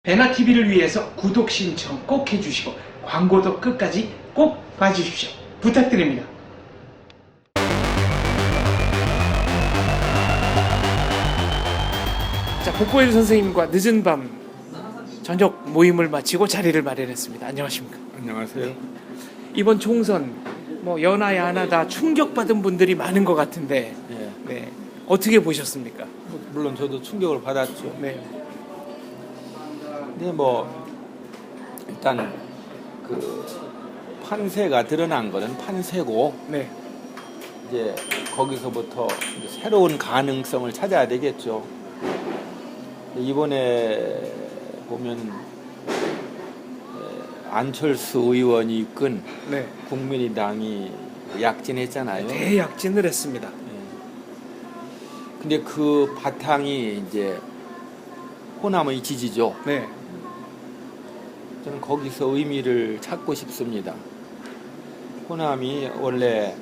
배나TV를 위해서 구독 신청 꼭 해주시고 광고도 끝까지 꼭 봐주십시오. 부탁드립니다. 자, 복고일 선생님과 늦은 밤 저녁 모임을 마치고 자리를 마련했습니다. 안녕하십니까? 안녕하세요. 네. 이번 총선 여나 야나 다 충격받은 분들이 많은 것 같은데 네. 어떻게 보셨습니까? 물론 저도 충격을 받았죠. 네. 근데 일단 그 판세가 드러난 거는 판세고 네. 이제 거기서부터 이제 새로운 가능성을 찾아야 되겠죠. 이번에 보면 안철수 의원이 이끈 네. 국민의당이 약진했잖아요. 대약진을 했습니다. 근데 그 바탕이 이제 호남의 지지죠. 네. 저는 거기서 의미를 찾고 싶습니다. 호남이 원래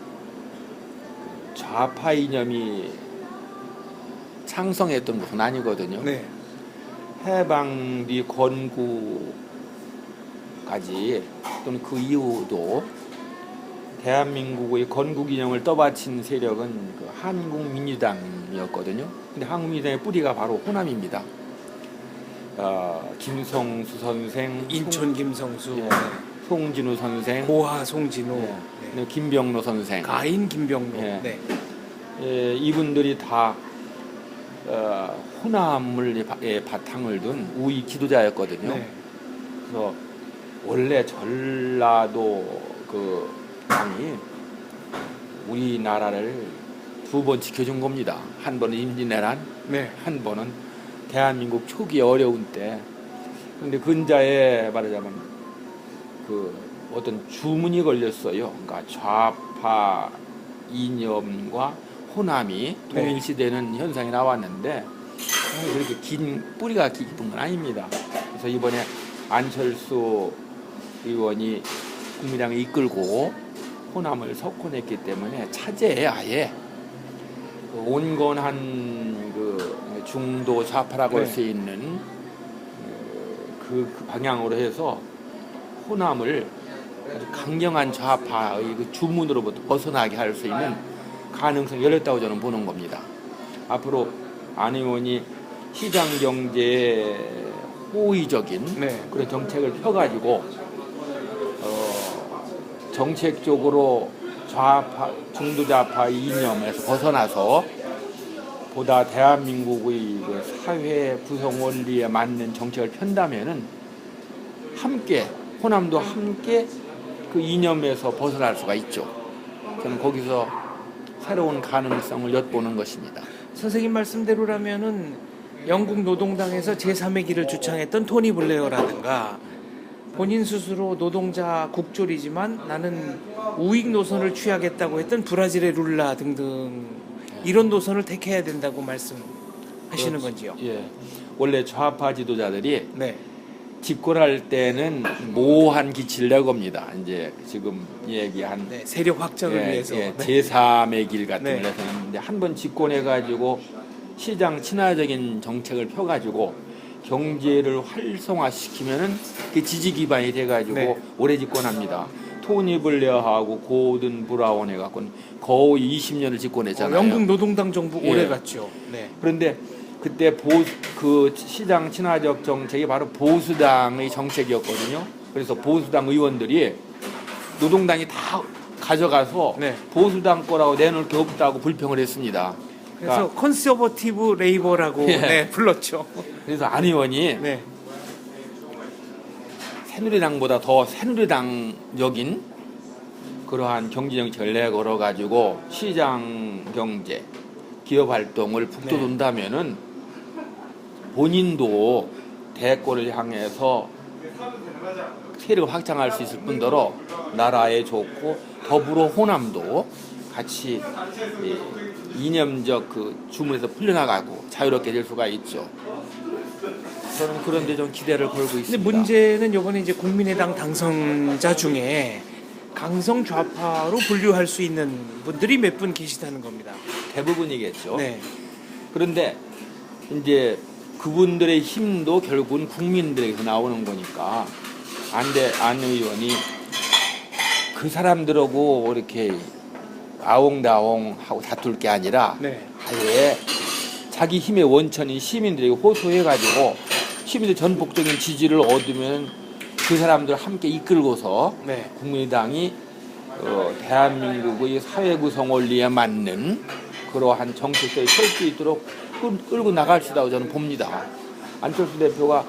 좌파 이념이 창성했던 곳은 아니거든요. 네. 해방 뒤 건국까지 또는 그 이후도 대한민국의 건국 이념을 떠받친 세력은 그 한국민주당이었거든요. 근데 한국민주당의 뿌리가 바로 호남입니다. 김성수 선생, 인천 김성수, 예, 송진우 선생, 고하 송진우, 네, 김병로 선생, 가인 김병로. 예. 네. 예, 이분들이 다 호남을 바탕을 둔 우익 지도자였거든요. 네. 그래서 원래 전라도 그 당이 우리나라를 두 번 지켜준 겁니다. 한 번은 임진왜란, 네. 한 번은 대한민국 초기 어려운 때. 근데 근자에 말하자면 그 어떤 주문이 걸렸어요. 그러니까 좌파 이념과 호남이 동일시되는 현상이 나왔는데 그렇게 긴 뿌리가 깊은 건 아닙니다. 그래서 이번에 안철수 의원이 국민당을 이끌고 호남을 석권했기 때문에 차제에 아예 온건한 그 중도 좌파라고 할 수 있는 그 방향으로 해서 호남을 아주 강경한 좌파의 그 주문으로부터 벗어나게 할 수 있는 가능성이 열렸다고 저는 보는 겁니다. 앞으로 안 의원이 시장 경제에 호의적인 그런 정책을 펴가지고 정책적으로 좌파, 중도좌파 이념에서 벗어나서 보다 대한민국의 그 사회 구성 원리에 맞는 정책을 편다면은 함께 호남도 함께 그 이념에서 벗어날 수가 있죠. 저는 거기서 새로운 가능성을 엿보는 것입니다. 선생님 말씀대로라면은 영국 노동당에서 제3의 길을 주창했던 토니 블레어라든가 본인 스스로 노동자 국졸이지만 나는 우익 노선을 취하겠다고 했던 브라질의 룰라 등등 이런 노선을 택해야 된다고 말씀하시는 건지요? 예, 원래 좌파 지도자들이 네. 집권할 때는 모호한 기치를 내겁니다. 이제 지금 얘기한 네, 세력 확장을 위해서 제3의 길 같은 네. 데서 한번 집권해가지고 시장 친화적인 정책을 펴가지고 경제를 활성화시키면은 그 지지 기반이 돼가지고 오래 집권합니다. 토니 블레어하고 고든 브라운 해갖고는 거의 20년을 집권했잖아요. 영국 노동당 정부 오래 갔죠. 네. 그런데 그때 그 시장 친화적 정책이 바로 보수당의 정책이었거든요. 그래서 보수당 의원들이 노동당이 다 가져가서 보수당 거라고 내놓을 게 없다고 불평을 했습니다. 그래서 그러니까 컨서버티브 레이버라고 불렀죠. 그래서 안 의원이 새누리당보다 더 새누리당적인 그러한 경제정책을 내걸어가지고 시장 경제, 기업 활동을 북돋운다면은 본인도 대권을 향해서 세력을 확장할 수 있을 뿐더러 나라에 좋고 더불어 호남도 같이 이념적 그 주문에서 풀려나가고 자유롭게 될 수가 있죠. 저는 그런데 좀 기대를 걸고 있습니다. 근데 문제는 이번에 이제 국민의당 당선자 중에 강성 좌파로 분류할 수 있는 분들이 몇 분 계시다는 겁니다. 대부분이겠죠. 네. 그런데 이제 그분들의 힘도 결국은 국민들에게서 나오는 거니까 안 의원이 그 사람들하고 이렇게 아웅다웅 하고 다툴 게 아니라 네. 아예 자기 힘의 원천인 시민들에게 호소해가지고 시민들 전폭적인 지지를 얻으면 그 사람들을 함께 이끌고서 네. 국민의당이 대한민국의 사회 구성 원리에 맞는 그러한 정책들을 펼 수 있도록 끌고 나갈 수 있다고 저는 봅니다. 안철수 대표가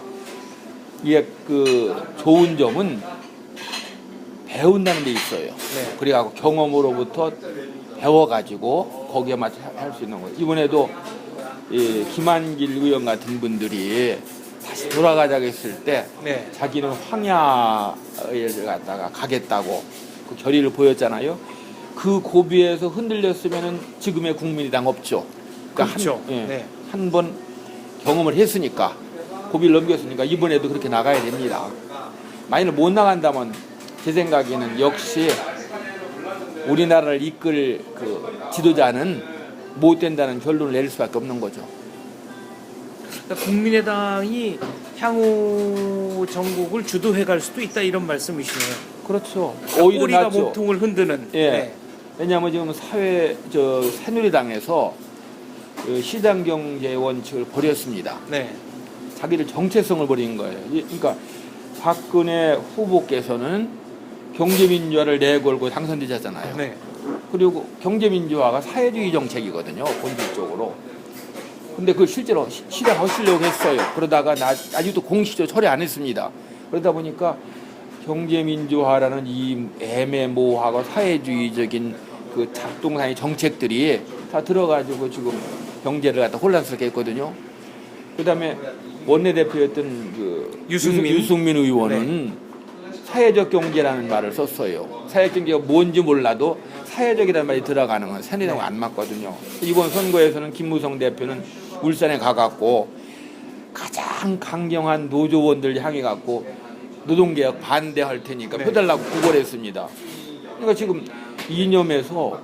이게 그 좋은 점은 배운다는 데 있어요. 네. 그래갖고 경험으로부터 배워가지고 거기에 맞춰 할 수 있는 거예요. 이번에도 이 김한길 의원 같은 분들이 다시 돌아가자고 했을 때 네. 자기는 황야를 갖다가 가겠다고 그 결의를 보였잖아요. 그 고비에서 흔들렸으면은 지금의 국민의당 없죠. 그러니까 그렇죠. 네. 한 번 경험을 했으니까 고비를 넘겼으니까 이번에도 그렇게 나가야 됩니다. 만일 못 나간다면 제 생각에는 역시 우리나라를 이끌 그 지도자는 못 된다는 결론을 내릴 수밖에 없는 거죠. 그러니까 국민의당이 향후 전국을 주도해 갈 수도 있다 이런 말씀이시네요. 그렇죠. 그러니까 오히려 꼬리가 낫죠. 몸통을 흔드는. 예. 네. 왜냐하면 지금 새누리당에서 그 시장 경제 원칙을 버렸습니다. 네. 자기들 정체성을 버린 거예요. 그러니까 박근혜 후보께서는 경제민주화를 내걸고 당선되셨잖아요. 네. 그리고 경제민주화가 사회주의 정책이거든요, 본질적으로. 근데 그걸 실제로 실행하시려고 했어요. 그러다가 아직도 공식적으로 처리 안 했습니다. 그러다 보니까 경제민주화라는 이 애매모호하고 사회주의적인 그 작동상의 정책들이 다 들어가지고 지금 경제를 갖다 혼란스럽게 했거든요. 그 다음에 원내대표였던 그 유승민 의원은 사회적 경제라는 말을 썼어요. 사회적 경제가 뭔지 몰라도 사회적이라는 말이 들어가는 건 새누리당과 안 맞거든요. 이번 선거에서는 김무성 대표는 울산에 가갖고 가장 강경한 노조원들 향해 갖고 노동개혁 반대할 테니까 표달라고 구걸했습니다. 그러니까 지금 이념에서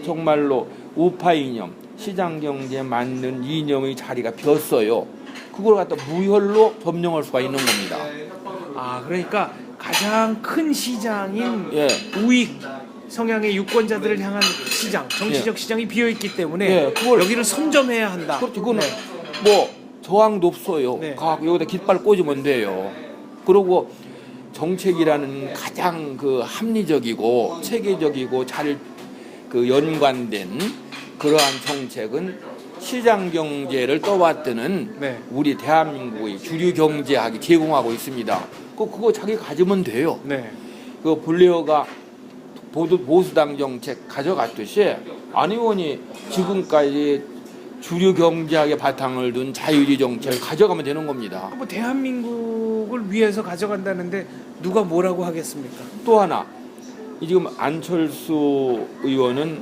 정말로 우파 이념, 시장경제에 맞는 이념의 자리가 비었어요. 그걸 갖다 무혈로 점령할 수가 있는 겁니다. 아, 그러니까 가장 큰 시장인 예. 우익 성향의 유권자들을 향한 시장, 정치적 시장이 비어 있기 때문에 예, 그걸 여기를 선점해야 한다. 그렇죠. 그거는 뭐 저항도 없어요. 네. 여기다 깃발 꽂으면 돼요. 그리고 정책이라는 가장 그 합리적이고 체계적이고 잘 그 연관된 그러한 정책은 시장 경제를 떠받드는 네. 우리 대한민국의 주류 경제학이 제공하고 있습니다. 그거 자기 가지면 돼요. 네. 그 블레어가 보수당 정책 가져갔듯이 안 의원이 지금까지 주류 경제학의 바탕을 둔 자유주의 정책을 가져가면 되는 겁니다. 뭐 대한민국을 위해서 가져간다는데 누가 뭐라고 하겠습니까? 또 하나, 지금 안철수 의원은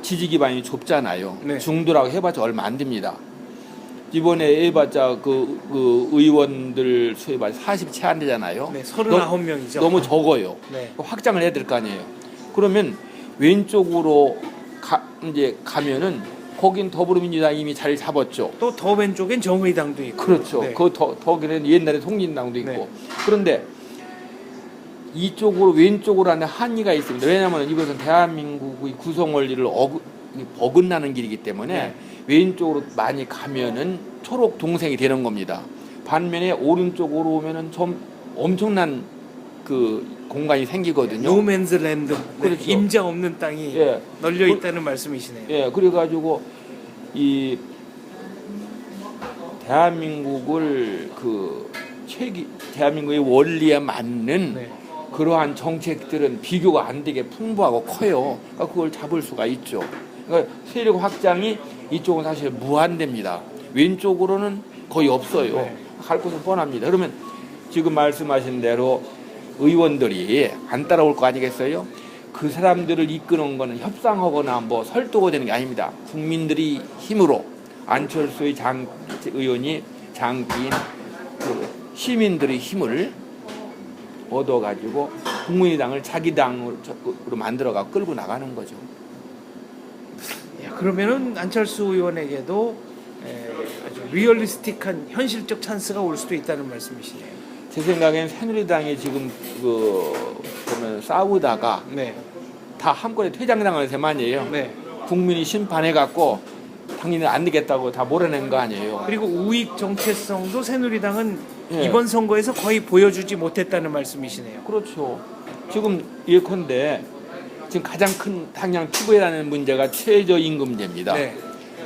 지지 기반이 좁잖아요. 네. 중도라고 해봤자 얼마 안 됩니다. 이번에 해봤자 그 의원들 수에 봐서 40 채 안 되잖아요. 네, 39명이죠. 너무 적어요. 네. 확장을 해야 될 거 아니에요. 그러면 왼쪽으로 이제 가면은 거긴 더불어민주당이 이미 자리 잡았죠. 또 더 왼쪽엔 정의당도 있고. 그렇죠. 네. 거기는 옛날에 통진당도 있고. 네. 그런데 이쪽으로 왼쪽으로 하는 한의가 있습니다. 왜냐하면 이것은 대한민국의 구성 원리를 어긋나는 길이기 때문에 네. 왼쪽으로 많이 가면은 초록 동생이 되는 겁니다. 반면에 오른쪽으로 오면은 좀 엄청난 그 공간이 생기거든요. 노맨즈 랜드. 네. 그렇죠. 임자 없는 땅이 예. 널려 있다는 말씀이시네요. 예, 그래가지고 이 대한민국을 대한민국의 원리에 맞는 네. 그러한 정책들은 비교가 안 되게 풍부하고 커요. 그러니까 그걸 잡을 수가 있죠. 그러니까 세력 확장이 이쪽은 사실 무한대입니다. 왼쪽으로는 거의 없어요. 네. 갈 곳은 뻔합니다. 그러면 지금 말씀하신 대로 의원들이 안 따라올 거 아니겠어요? 그 사람들을 이끄는 거는 협상하거나 뭐 설득이 되는 게 아닙니다. 국민들이 힘으로 안철수의 의원이 장기인 그 시민들의 힘을 얻어가지고 국민의당을 자기 당으로 만들어가 끌고 나가는 거죠. 그러면은 안철수 의원에게도 아주 리얼리스틱한 현실적 찬스가 올 수도 있다는 말씀이시네요. 제 생각엔 새누리당이 지금 보면 싸우다가 네. 다 한꺼번에 퇴장당할 셈아니에요. 네. 국민이 심판해갖고 당연히 안 되겠다고 다 몰아낸 거 아니에요. 그리고 우익 정체성도 새누리당은 예. 이번 선거에서 거의 보여주지 못했다는 말씀이시네요. 그렇죠. 지금 예컨대 지금 가장 큰 당장 피부에라는 문제가 최저임금제입니다. 네.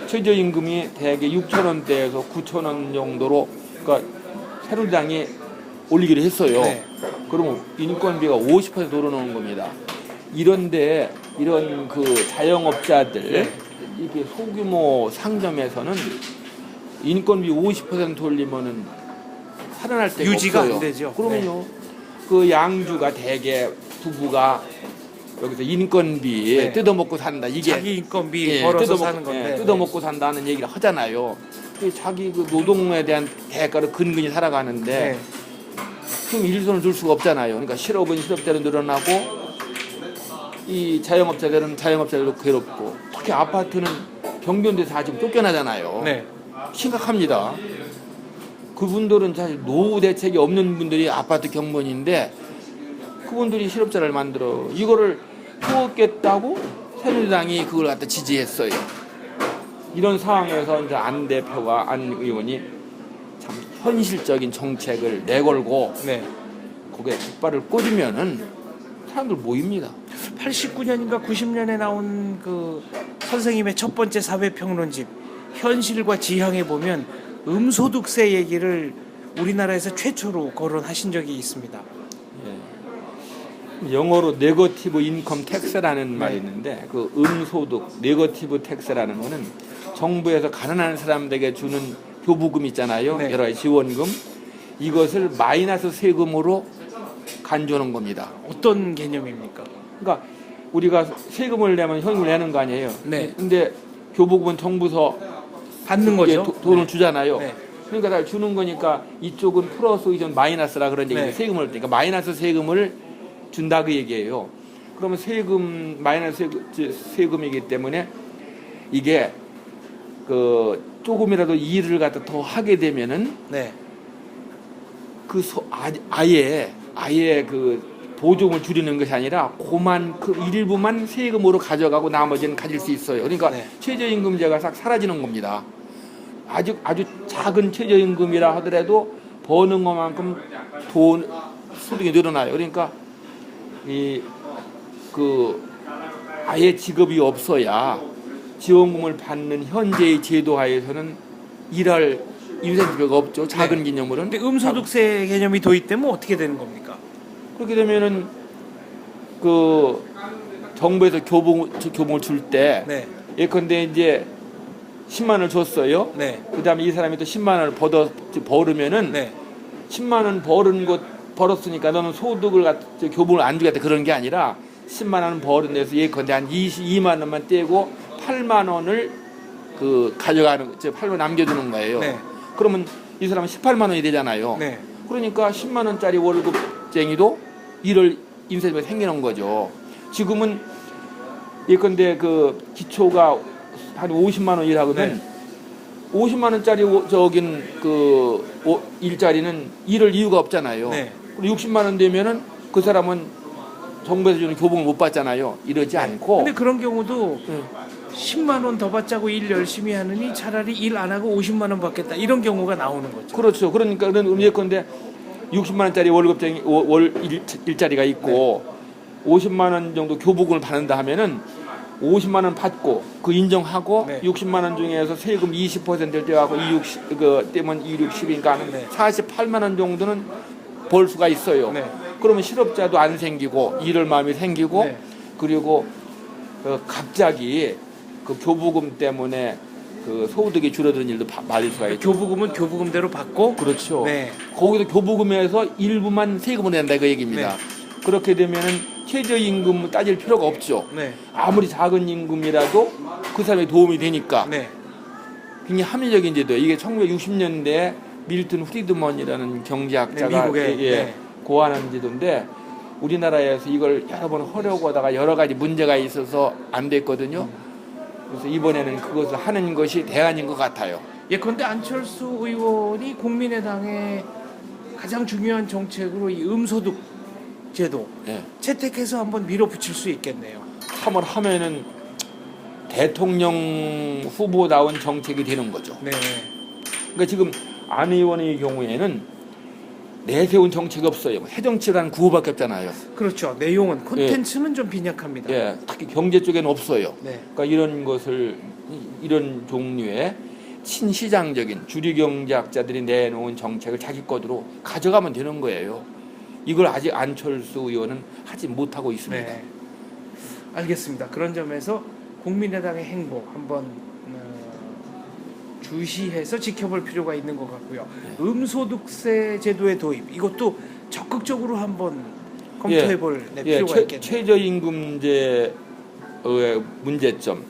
최저임금이 대개 6,000원대에서 9,000원 정도로 그러니까 새누리당이 올리기로 했어요. 네. 그러면 인건비가 50% 오르는 겁니다. 이런데 이런 그 자영업자들 네. 이렇게 소규모 상점에서는 인건비 50% 올리면은 살아날 데가 유지가 없어요. 안 되죠. 그러면요. 그 양주가 대개 부부가 여기서 인건비 네. 뜯어먹고 산다. 이게 자기 인건비 예, 벌어서 사는 건데. 예, 뜯어먹고 산다는 얘기를 하잖아요. 자기 그 노동에 대한 대가로 근근히 살아가는데 네. 지금 일손을 둘 수가 없잖아요. 그러니까 실업은 실업대로 늘어나고 이 자영업자들은 자영업자들도 괴롭고 특히 아파트는 경비원들이 다 지금 쫓겨나잖아요. 네. 심각합니다. 그분들은 사실 노후 대책이 없는 분들이 아파트 경무원인데 그분들이 실업자를 만들어 이거를 키웠겠다고 새누리당이 그걸 갖다 지지했어요. 이런 상황에서 이제 안 대표와 안 의원이 참 현실적인 정책을 내걸고 네. 거기에 깃발을 꽂으면은 사람들 모입니다. 89년인가 90년에 나온 그 선생님의 첫 번째 사회평론집 현실과 지향에 보면 음소득세 얘기를 우리나라에서 최초로 거론하신 적이 있습니다. 예. 영어로 네거티브 인컴 텍스라는 말이 있는데 그 음소득 네거티브 텍스라는 거는 정부에서 가난한 사람들에게 주는 교부금 있잖아요. 네. 여러 가지 지원금 이것을 마이너스 세금으로 간주하는 겁니다. 어떤 개념입니까? 그러니까 우리가 세금을 내면 현금을 내는 거 아니에요. 네. 근데 교부금은 정부서 받는 거죠. 돈을 네. 주잖아요. 네. 그러니까 다 주는 거니까 이쪽은 플러스 이전 마이너스라 그런 얘기예요. 네. 세금을 그러니까 마이너스 세금을 준다 그 얘기예요. 그러면 세금 마이너스 세금이기 때문에 이게 그 조금이라도 일을 갖다 더 하게 되면은 네. 아예 그 보조금을 줄이는 것이 아니라 그만 그 일부만 세금으로 가져가고 나머지는 가질 수 있어요. 그러니까 네. 최저임금제가 싹 사라지는 겁니다. 아주 작은 최저임금이라 하더라도 버는 것만큼 소득이 늘어나요. 그러니까 아예 직업이 없어야 지원금을 받는 현재의 제도하에서는 일할 인센티브가 없죠. 작은 기념으로는. 근데 음소득세 개념이 도입되면 어떻게 되는 겁니까? 그렇게 되면은 그 정부에서 교봉을 줄 때 네. 예컨대 이제 10만 원을 줬어요. 네. 그다음에 이 사람이 또 10만 원을 벌으면은 네. 10만 원 벌었으니까 너는 소득을 교봉을 안 주겠다 그런 게 아니라 10만 원 벌은 데서 예컨대 한 22만 원만 떼고 8만 원을 그 가져가는 8만 원 남겨두는 거예요. 네. 그러면 이 사람은 18만 원이 되잖아요. 네. 그러니까 10만 원짜리 월급쟁이도 일을 인센티브가 생기는 거죠. 지금은 예컨대 그 기초가 한 50만 원 일하거든. 네. 50만 원짜리 일자리는 일을 이유가 없잖아요. 네. 그리고 60만 원 되면은 그 사람은 정부에서 주는 교복을 못 받잖아요. 이러지 않고. 근데 그런 경우도 네. 10만 원 더 받자고 일 열심히 하느니 차라리 일 안 하고 50만 원 받겠다 이런 경우가 나오는 거죠. 그렇죠. 그러니까 예컨대 60만 원짜리 월급쟁이 일자리가 있고 50만 원 정도 교부금을 받는다 하면은 50만 원 받고 그 인정하고 네. 60만 원 중에서 세금 20%를 떼하고 260이니까 한 네. 48만 원 정도는 벌 수가 있어요. 네. 그러면 실업자도 안 생기고 일할 마음이 생기고 네. 그리고 갑자기 그 교부금 때문에 그 소득이 줄어드는 일도 말릴 수가 있죠. 교부금은 교부금대로 받고 그렇죠. 네. 거기서 교부금에서 일부만 세금을 낸다 그 얘기입니다. 네. 그렇게 되면은 최저임금 따질 필요가 없죠. 네. 아무리 작은 임금이라도 그 사람에 도움이 되니까 네. 굉장히 합리적인 제도. 이게 1960년대 밀턴 프리드먼이라는 경제학자가 네, 미국의, 네. 고안한 제도인데 우리나라에서 이걸 여러 번 하려고 하다가 여러 가지 문제가 있어서 안 됐거든요. 그래서 이번에는 그것을 하는 것이 대안인 것 같아요. 예컨대 안철수 의원이 국민의당의 가장 중요한 정책으로 이 음소득 제도 예. 채택해서 한번 밀어붙일 수 있겠네요. 한번 하면은 대통령 후보다운 정책이 되는 거죠. 네, 그러니까 지금 안 의원의 경우에는 내세운 정책이 없어요. 새정치라는 구호밖에 없잖아요. 그렇죠. 내용은 콘텐츠는 좀 빈약합니다. 예, 특히 경제 쪽에는 없어요. 네, 그러니까 이런 종류의 친시장적인 주류 경제학자들이 내놓은 정책을 자기 것으로 가져가면 되는 거예요. 이걸 아직 안철수 의원은 하지 못하고 있습니다. 네. 알겠습니다. 그런 점에서 국민의당의 행보 한번 주시해서 지켜볼 필요가 있는 것 같고요. 음소득세 제도의 도입 이것도 적극적으로 한번 검토해볼 필요가 있겠네요. 최저임금제의 문제점,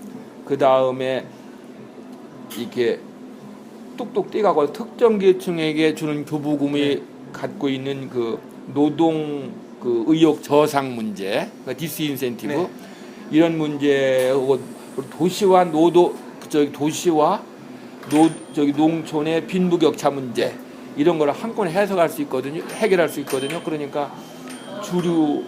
그 다음에 이렇게 뚝뚝 떼가고 특정 계층에게 주는 교부금이 갖고 있는 그 노동 그 의욕 저상 문제, 그러니까 디스인센티브 네. 이런 문제, 도시와 농촌의 빈부격차 문제 이런 걸 한꺼번에 해석할 수 있거든요. 해결할 수 있거든요. 그러니까 주류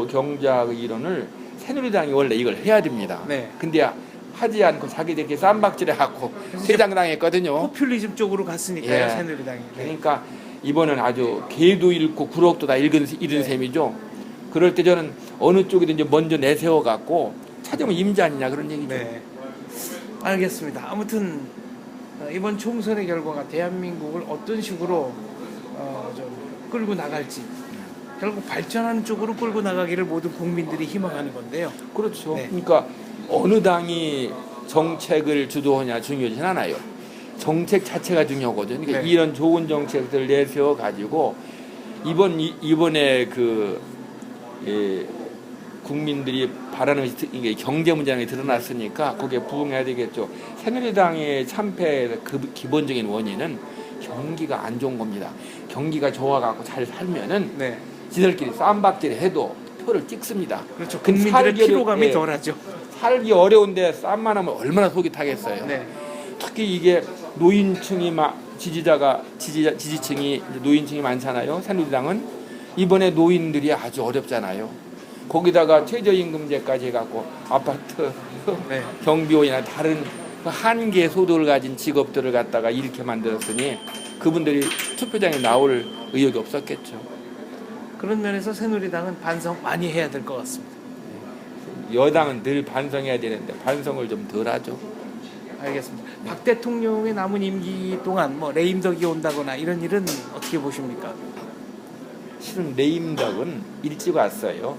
경제학 이론을 새누리당이 원래 이걸 해야 됩니다. 네. 근데 하지 않고 자기들끼리 쌈박질해 갖고 퇴장당했거든요. 포퓰리즘 쪽으로 갔으니까요. 예. 새누리당이. 네. 그러니까 이번은 아주 개도 잃고 구럭도 다 잃은 네. 셈이죠. 그럴 때 저는 어느 쪽이든지 먼저 내세워 갖고 찾으면 임자 아니냐 그런 얘기죠. 네. 알겠습니다. 아무튼 이번 총선의 결과가 대한민국을 어떤 식으로 좀 끌고 나갈지 결국 발전하는 쪽으로 끌고 나가기를 모든 국민들이 희망하는 건데요. 그렇죠. 네. 그러니까 어느 당이 정책을 주도하냐 중요하진 않아요. 정책 자체가 중요하거든요. 그러니까 네. 이런 좋은 정책들 내세워 가지고 이번에 국민들이 바라는 것이 이게 경제 문제가 드러났으니까 거기에 부응해야 되겠죠. 새누리당의 참패의 그 기본적인 원인은 경기가 안 좋은 겁니다. 경기가 좋아갖고 잘 살면은 네. 지들끼리 쌈박질 해도 표를 찍습니다. 그렇죠. 근 국민들의 피로감이 예, 덜하죠. 살기 어려운데 쌈만 하면 얼마나 속이 타겠어요. 네. 특히 이게 노인층이 지지층이 노인층이 많잖아요. 새누리당은 이번에 노인들이 아주 어렵잖아요. 거기다가 최저임금제까지 해갖고 아파트 네. 경비원이나 다른 한계 소득을 가진 직업들을 갖다가 이렇게 만들었으니 그분들이 투표장에 나올 의욕이 없었겠죠. 그런 면에서 새누리당은 반성 많이 해야 될 것 같습니다. 여당은 늘 반성해야 되는데 반성을 좀 덜 하죠. 알겠습니다. 박 대통령의 남은 임기 동안 뭐 레임덕이 온다거나 이런 일은 어떻게 보십니까? 실은 레임덕은 일찍 왔어요.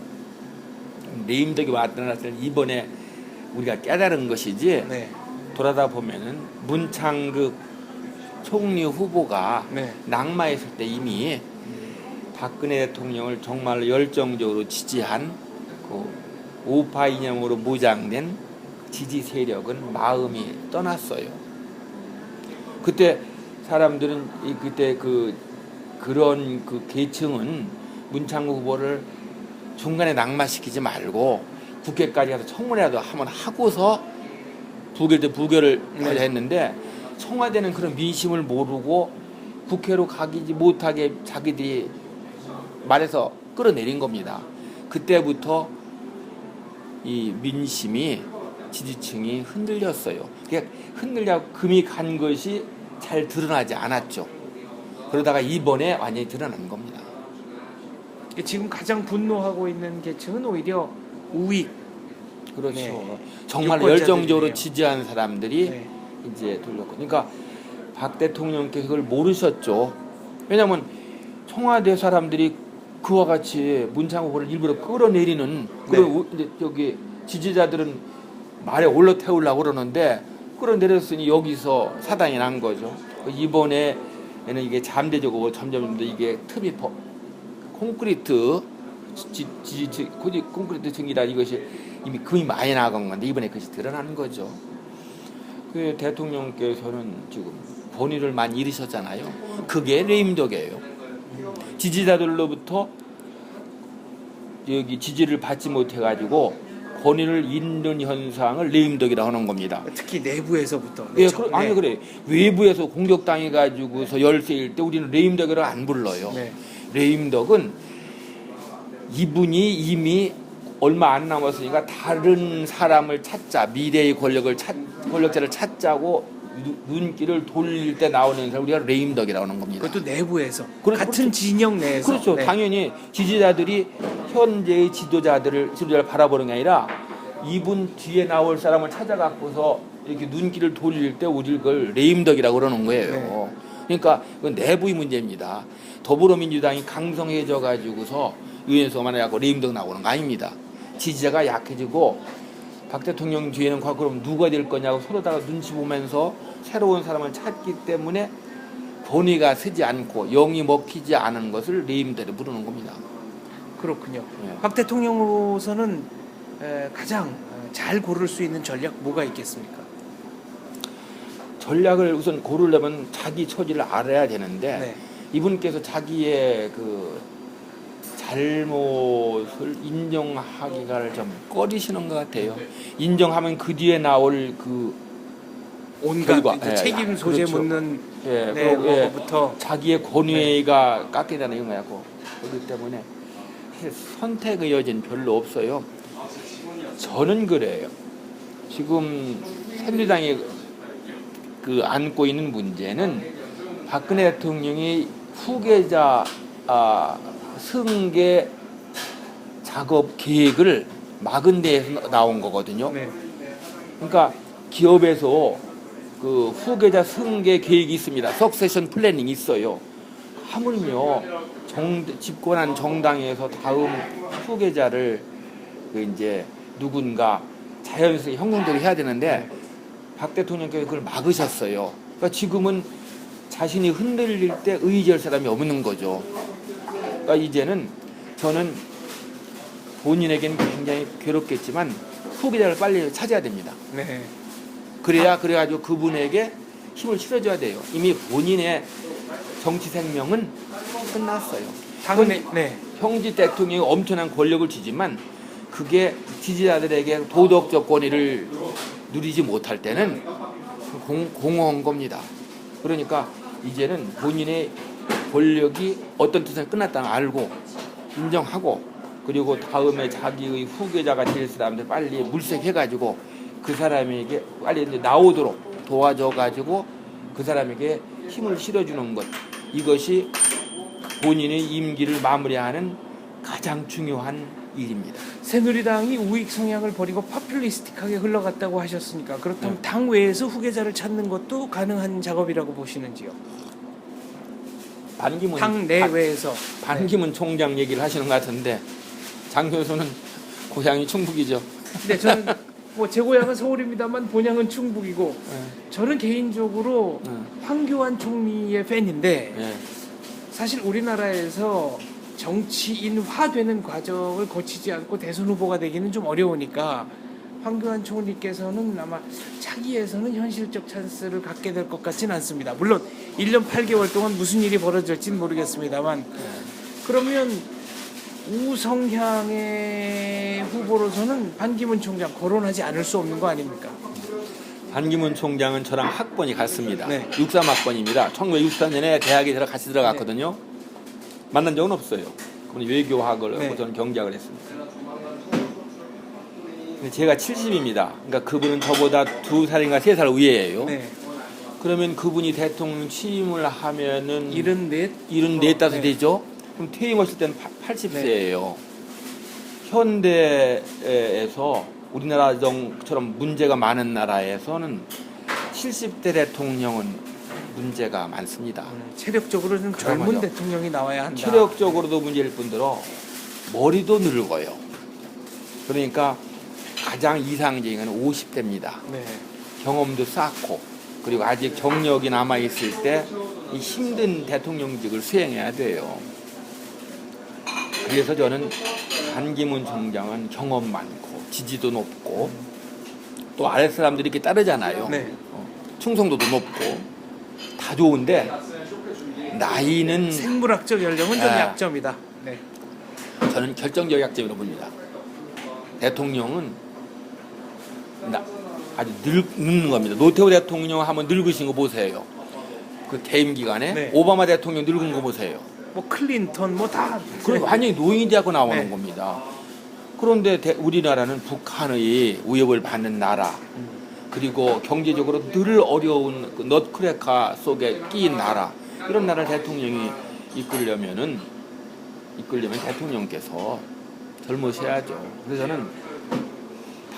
레임덕이 왔던 이번에 우리가 깨달은 것이지 네. 돌아다 보면은 문창극 총리 후보가 네. 낙마했을 때 이미 박근혜 대통령을 정말 열정적으로 지지한 그 우파 이념으로 무장된 지지 세력은 마음이 떠났어요. 그때 사람들은 그때 그런 계층은 문창극 후보를 중간에 낙마시키지 말고 국회까지 가서 청문회라도 한번 하고서 부결을 하려 했는데 청와대는 그런 민심을 모르고 국회로 가기 못하게 자기들이 말해서 끌어내린 겁니다. 그때부터 이 민심이 지지층이 흔들렸어요. 흔들려 금이 간 것이 잘 드러나지 않았죠. 그러다가 이번에 완전히 드러난 겁니다. 지금 가장 분노하고 있는 계층은 오히려 우익. 그렇죠. 네. 정말 유권자들이네요. 열정적으로 지지한 사람들이 네. 이제 돌렸고, 그러니까 박 대통령께 그걸 모르셨죠. 왜냐하면 청와대 사람들이 그와 같이 문창호 후보를 일부러 끌어내리는 네. 저기 지지자들은 말에 올라 태우려고 그러는데 끌어내렸으니 여기서 사단이 난 거죠. 이번에는 이게 잠재적으로 점점 더 이게 틈이 콘크리트 콘크리트 층이라 이것이 이미 금이 많이 나간 건데 이번에 그것이 드러나는 거죠. 그 대통령께서는 지금 본의를 많이 잃으셨잖아요. 그게 레임덕이에요. 지지자들로부터 여기 지지를 받지 못해가지고 권위를 잃는 현상을 레임덕이라고 하는 겁니다. 특히 내부에서부터. 예, 그렇죠? 아니 네. 그래. 외부에서 공격당해 가지고서 열세일 때 우리는 레임덕이라고 안 불러요. 네. 레임덕은 이분이 이미 얼마 안 남았으니까 다른 사람을 찾자, 미래의 권력자를 찾자고 눈길을 돌릴 때 나오는 사람 우리가 레임덕이라고 하는 겁니다. 그것도 내부에서. 그렇죠. 같은 진영 내에서. 그렇죠. 네. 당연히 지지자들이 현재의 지도자를 바라보는 게 아니라 이분 뒤에 나올 사람을 찾아갖고서 이렇게 눈길을 돌릴 때 우리 그걸 레임덕이라고 그러는 거예요. 그러니까 그건 내부의 문제입니다. 더불어민주당이 강성해져 가지고서 의원에서 만나고 레임덕 나오는 거 아닙니다. 지지자가 약해지고 박 대통령 뒤에는 그럼 누가 될 거냐고 서로다가 눈치 보면서 새로운 사람을 찾기 때문에 권위가 서지 않고 영이 먹히지 않은 것을 레임덕을 부르는 겁니다. 그렇군요. 네. 박 대통령으로서는 가장 잘 고를 수 있는 전략 뭐가 있겠습니까? 전략을 우선 고르려면 자기 처지를 알아야 되는데 네. 이분께서 자기의 그 잘못을 인정하기가 좀 꺼리시는 것 같아요. 인정하면 그 뒤에 나올 그 온갖 결과, 이제 예, 책임 소재 그렇죠. 묻는 예, 네, 그리고 뭐부터 자기의 권위가 깎이다는 거고 그렇기 때문에 선택의 여지는 별로 없어요. 저는 그래요. 지금 새누리당이 그 안고 있는 문제는 박근혜 대통령이 후계자 승계 작업 계획을 막은 데에서 나온 거거든요. 네. 그러니까 기업에서 그 후계자 승계 계획이 있습니다. 석세션 플래닝이 있어요. 하물며 집권한 정당에서 다음 후계자를 그 이제 누군가 자연스럽게 형성되게 해야 되는데 박 대통령께서 그걸 막으셨어요. 그러니까 지금은 자신이 흔들릴 때 의지할 사람이 없는 거죠. 그러니까 이제는 저는 본인에게는 굉장히 괴롭겠지만 후계자를 빨리 찾아야 됩니다. 네. 그래가지고 그분에게 힘을 실어줘야 돼요. 이미 본인의 정치 생명은 끝났어요. 당내 네. 형제 대통령이 엄청난 권력을 쥐지만 그게 지지자들에게 도덕적 권위를 누리지 못할 때는 공허한 겁니다. 그러니까 이제는 본인의 권력이 어떤 뜻은 끝났다는 걸 알고 인정하고 그리고 다음에 자기의 후계자가 될 사람들 빨리 물색해가지고 그 사람에게 빨리 나오도록 도와줘가지고 그 사람에게 힘을 실어주는 것 이것이 본인의 임기를 마무리하는 가장 중요한 일입니다. 새누리당이 우익 성향을 버리고 파퓰리스틱하게 흘러갔다고 하셨으니까 그렇다면 당 외에서 후계자를 찾는 것도 가능한 작업이라고 보시는지요? 당 내외에서 반기문 총장 얘기를 하시는 것 같은데 장 교수는 고향이 충북이죠. 네, 저는 뭐 제 고향은 서울입니다만 본향은 충북이고 저는 개인적으로 황교안 총리의 팬인데 네. 사실 우리나라에서 정치인화되는 과정을 거치지 않고 대선 후보가 되기는 좀 어려우니까 황교안 총리께서는 아마 차기에서는 현실적 찬스를 갖게 될 것 같지는 않습니다. 물론 1년 8개월 동안 무슨 일이 벌어질지는 모르겠습니다만 그러면 우성향의 후보로서는 반기문 총장 거론하지 않을 수 없는 거 아닙니까? 반기문 총장은 저랑 학번이 같습니다. 네. 63학번입니다. 1964년에 대학에 같이 들어갔거든요. 만난 적은 없어요. 그분이 외교학을 하고 저는 경제학을 했습니다. 근데 제가 70입니다. 그러니까 그분은 저보다 2살인가 3살 위에예요. 네. 그러면 그분이 대통령 취임을 하면은 74 5 되죠. 그럼 퇴임하실 때는 80세예요. 현대에서 우리나라처럼 문제가 많은 나라에서는 70대 대통령은 문제가 많습니다. 체력적으로 좀 젊은 대통령이 나와야 한다. 체력적으로도 문제일 뿐더러 머리도 늙어요. 그러니까 가장 이상적인 건 50대입니다. 네. 경험도 쌓고 그리고 아직 경력이 남아있을 때 이 힘든 대통령직을 수행해야 돼요. 그래서 저는 반기문 총장은 경험 많고 지지도 높고 또 아랫 사람들이 이렇게 따르잖아요. 네. 충성도도 높고 다 좋은데 나이는 생물학적 연령은 좀 약점이다. 네. 저는 결정적 약점이라고 봅니다. 대통령은 아주 늙는 겁니다. 노태우 대통령 한번 늙으신 거 보세요. 그 퇴임 기간에 네. 오바마 대통령 늙은 거 보세요. 뭐 클린턴 뭐 다. 그럼 완전히 노인이 되고 나오는 네. 겁니다. 그런데 우리나라는 북한의 위협을 받는 나라, 그리고 경제적으로 늘 어려운 그 넛크래커 속에 끼인 나라, 이런 나라를 대통령이 이끌려면 대통령께서 젊으셔야죠. 그래서 저는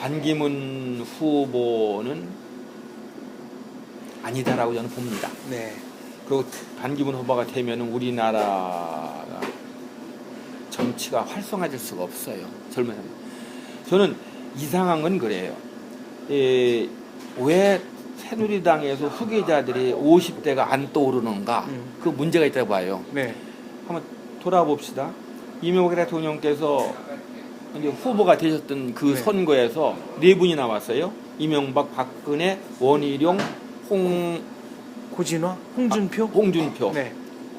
반기문 후보는 아니다라고 저는 봅니다. 네. 그리고 반기문 후보가 되면 우리나라가 정치가 활성화될 수가 없어요. 젊은 사람. 저는 이상한 건 그래요. 왜 새누리당에서 후계자들이 50대가 안 떠오르는가? 그 문제가 있다고 봐요. 네. 한번 돌아봅시다. 이명박 대통령께서 이제 후보가 되셨던 그 네. 선거에서 네 분이 나왔어요. 이명박, 박근혜, 원희룡, 고진화, 홍준표. 홍준표. 네.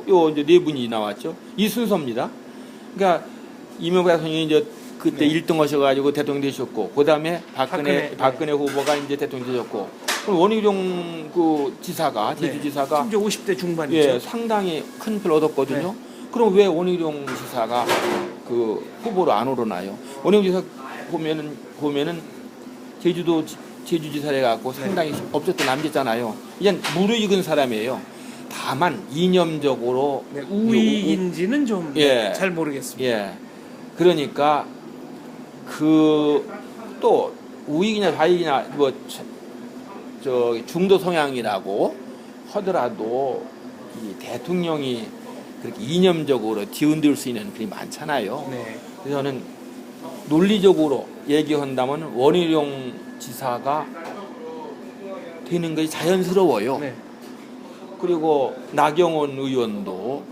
요 이제 네 분이 나왔죠. 이 순서입니다. 그러니까 이명박 대통령이 이제 그때 네. 1등 하셔가지고 대통령 되셨고, 그 다음에 박근혜 후보가 이제 대통령 되셨고, 그럼 원희룡 그 지사가 제주지사가 심지어 50대 중반이죠. 예, 상당히 큰 표 얻었거든요. 그럼 왜 원희룡 지사가 그 후보로 안 오르나요? 원희룡 지사 보면은 제주지사를 갖고 상당히 업적도 남겼잖아요. 이젠 무르익은 사람이에요. 다만 이념적으로 네, 우익인지는 좀 잘 예. 모르겠습니다. 예. 그러니까 또 우익이냐 좌익이냐 뭐 중도 성향이라고 하더라도 이 대통령이 그렇게 이념적으로 뒤흔들 수 있는 그게 많잖아요. 네. 그래서 저는 논리적으로 얘기한다면 원희룡 지사가 되는 것이 자연스러워요. 네. 그리고 나경원 의원도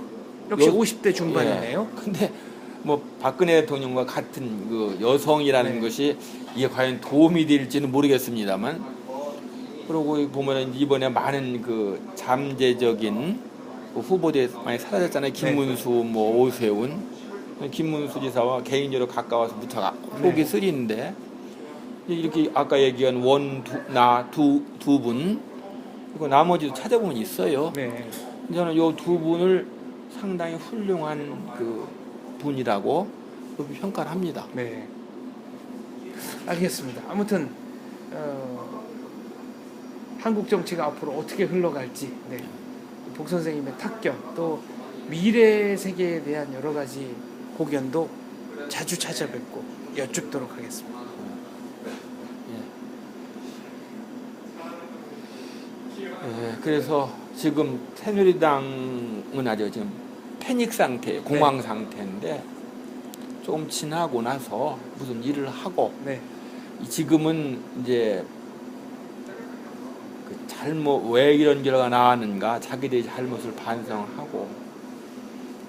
역시 50대 중반이네요. 예. 근데 뭐 박근혜 대통령과 같은 그 여성이라는 네. 것이 이게 과연 도움이 될지는 모르겠습니다만, 그리고 보면은 이번에 많은 그 잠재적인 그 후보들이 많이 사라졌잖아요. 김문수, 뭐 오세훈, 김문수 지사와 개인적으로 가까워서 붙어가 속이 쓰리는데, 이렇게 아까 얘기한 두 분, 그리고 나머지도 찾아보면 있어요. 네. 저는 이 두 분을 상당히 훌륭한 그 분이라고 그렇게 평가를 합니다. 네. 알겠습니다. 아무튼 한국 정치가 앞으로 어떻게 흘러갈지, 네. 복 선생님의 탁견, 또 미래 세계에 대한 여러 가지 고견도 자주 찾아뵙고 여쭙도록 하겠습니다. 예, 그래서 지금 새누리당은 아주 지금 패닉 상태, 공황 상태인데 조금 지나고 나서 무슨 일을 하고, 네. 지금은 이제 그 잘못, 왜 이런 결과가 나왔는가 자기들의 잘못을 반성하고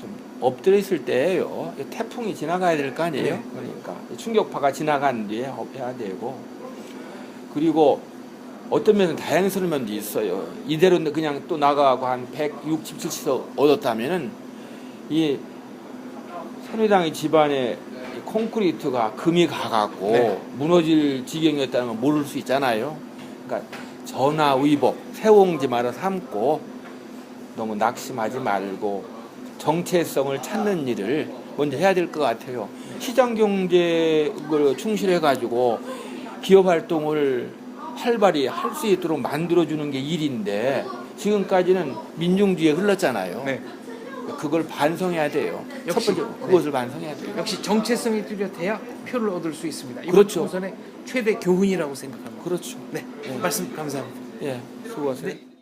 좀 엎드려 있을 때예요. 태풍이 지나가야 될 거 아니에요. 네. 그러니까 충격파가 지나간 뒤에 해야 되고, 그리고 어떤 면은 다행스러운 면도 있어요. 이대로 그냥 또 나가고 한 160, 70석 얻었다면은 이 새누리당의 집안에 콘크리트가 금이 가갖고 네. 무너질 지경이었다는 걸 모를 수 있잖아요. 그러니까 전화위복, 세옹지 말아 삼고 너무 낙심하지 말고 정체성을 찾는 일을 먼저 해야 될 것 같아요. 시장 경제를 충실해가지고 기업 활동을 활발히 할 수 있도록 만들어주는 게 일인데 지금까지는 민중주의에 흘렀잖아요. 네. 그걸 반성해야 돼요. 역시, 첫 번째 그것을 반성해야 돼요. 역시 정체성이 뚜렷해야 표를 얻을 수 있습니다. 이번 그렇죠. 총선의 최대 교훈이라고 생각합니다. 그렇죠. 네. 말씀 감사합니다. 예, 수고하세요. 네.